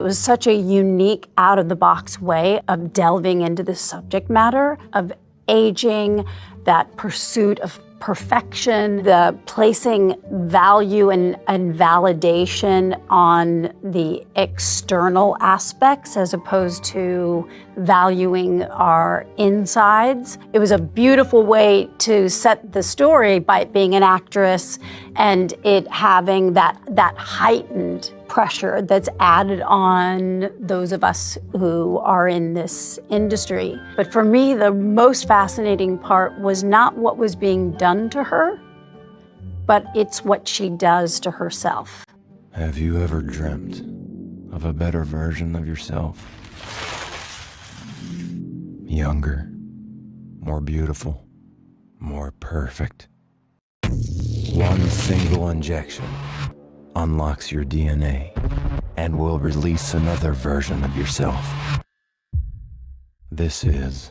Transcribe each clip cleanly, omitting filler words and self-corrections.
It was such a unique, out-of-the-box way of delving into the subject matter of aging, that pursuit of perfection, the placing value and validation on the external aspects as opposed to valuing our insides. It was a beautiful way to set the story by it being an actress and it having that heightened pressure that's added on those of us who are in this industry. But for me, the most fascinating part was not what was being done to her, but it's what she does to herself. Have you ever dreamt of a better version of yourself? Younger, more beautiful, more perfect. One single injection unlocks your DNA and will release another version of yourself. This is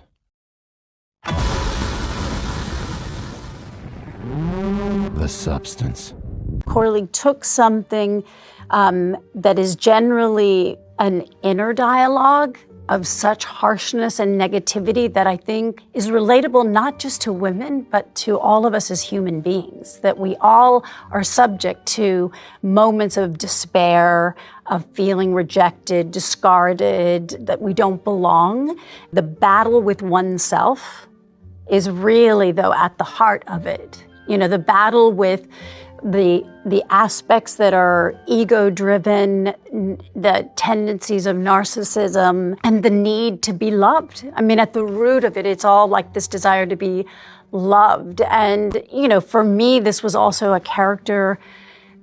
the substance. Coralie took something that is generally an inner dialogue of such harshness and negativity that I think is relatable not just to women, but to all of us as human beings, that we all are subject to moments of despair, of feeling rejected, discarded, that we don't belong. The battle with oneself is really, though, at the heart of it. You know, the battle with the aspects that are ego-driven, the tendencies of narcissism, and the need to be loved. I mean, at the root of it, it's all like this desire to be loved. And, you know, for me, this was also a character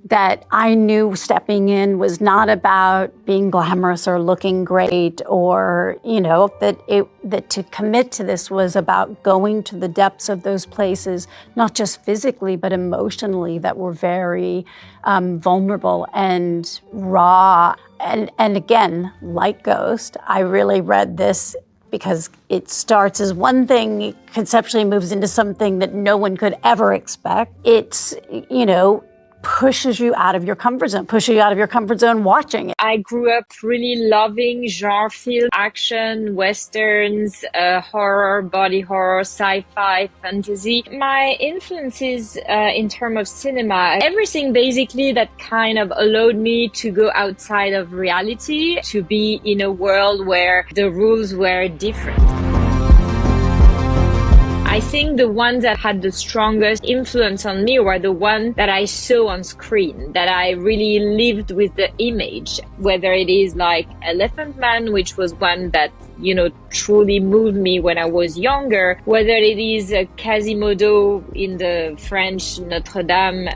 that I knew stepping in was not about being glamorous or looking great, or, you know, that to commit to this was about going to the depths of those places, not just physically, but emotionally, that were very vulnerable and raw. And again, like Ghost, I really read this because it starts as one thing, conceptually moves into something that no one could ever expect. It's, you know, pushes you out of your comfort zone, watching it. I grew up really loving genre film, action, westerns, horror, body horror, sci-fi, fantasy. My influences in terms of cinema, everything basically that kind of allowed me to go outside of reality, to be in a world where the rules were different. I think the ones that had the strongest influence on me were the ones that I saw on screen, that I really lived with the image, whether it is like Elephant Man, which was one that, you know, truly moved me when I was younger, whether it is Quasimodo in the French Notre Dame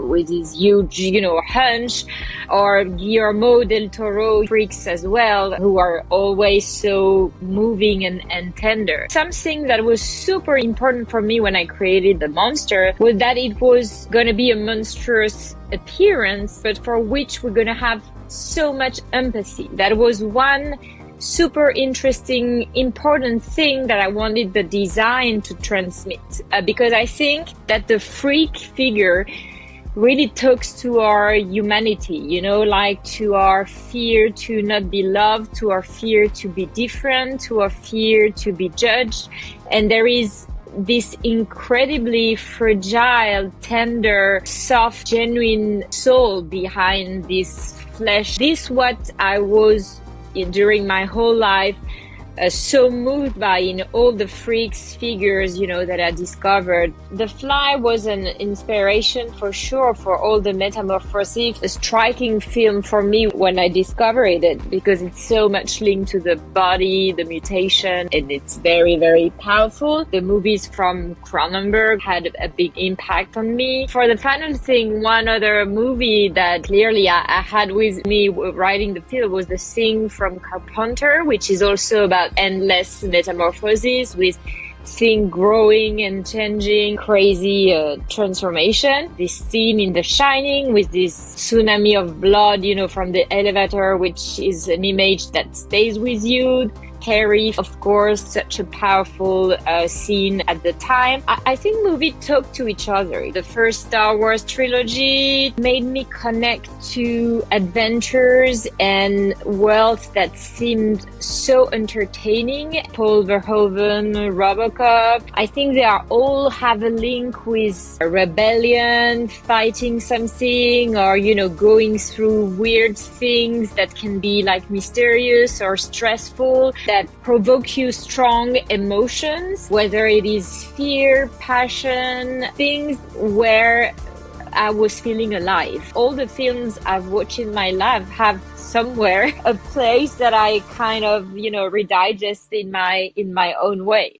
with his huge, you know, hunch, or Guillermo del Toro freaks as well, who are always so moving and tender. Something that was super important for me when I created the monster was that it was going to be a monstrous appearance, but for which we're going to have so much empathy. That was one super interesting, important thing that I wanted the design to transmit, because I think that the freak figure really talks to our humanity, you know, like to our fear to not be loved, to our fear to be different, to our fear to be judged. And there is this incredibly fragile, tender, soft, genuine soul behind this flesh. This what I was during my whole life so moved by in all the freaks figures, you know, that I discovered. The Fly was an inspiration for sure for all the metamorphosis. A striking film for me when I discovered it, because it's so much linked to the body, the mutation, and it's very, very powerful. The movies from Cronenberg had a big impact on me. For the final thing, one other movie that clearly I had with me writing the film was The Thing from Carpenter, which is also about endless metamorphosis with thing growing and changing, crazy transformation. This scene in The Shining with this tsunami of blood, you know, from the elevator, which is an image that stays with you. Harry, of course, such a powerful scene at the time. I think movies talk to each other. The first Star Wars trilogy made me connect to adventures and worlds that seemed so entertaining. Paul Verhoeven, RoboCop. I think they are all have a link with a rebellion, fighting something, or, you know, going through weird things that can be like mysterious or stressful, that provoke you strong emotions, whether it is fear, passion, things where I was feeling alive. All the films I've watched in my life have somewhere a place that I kind of, you know, redigest in my own way.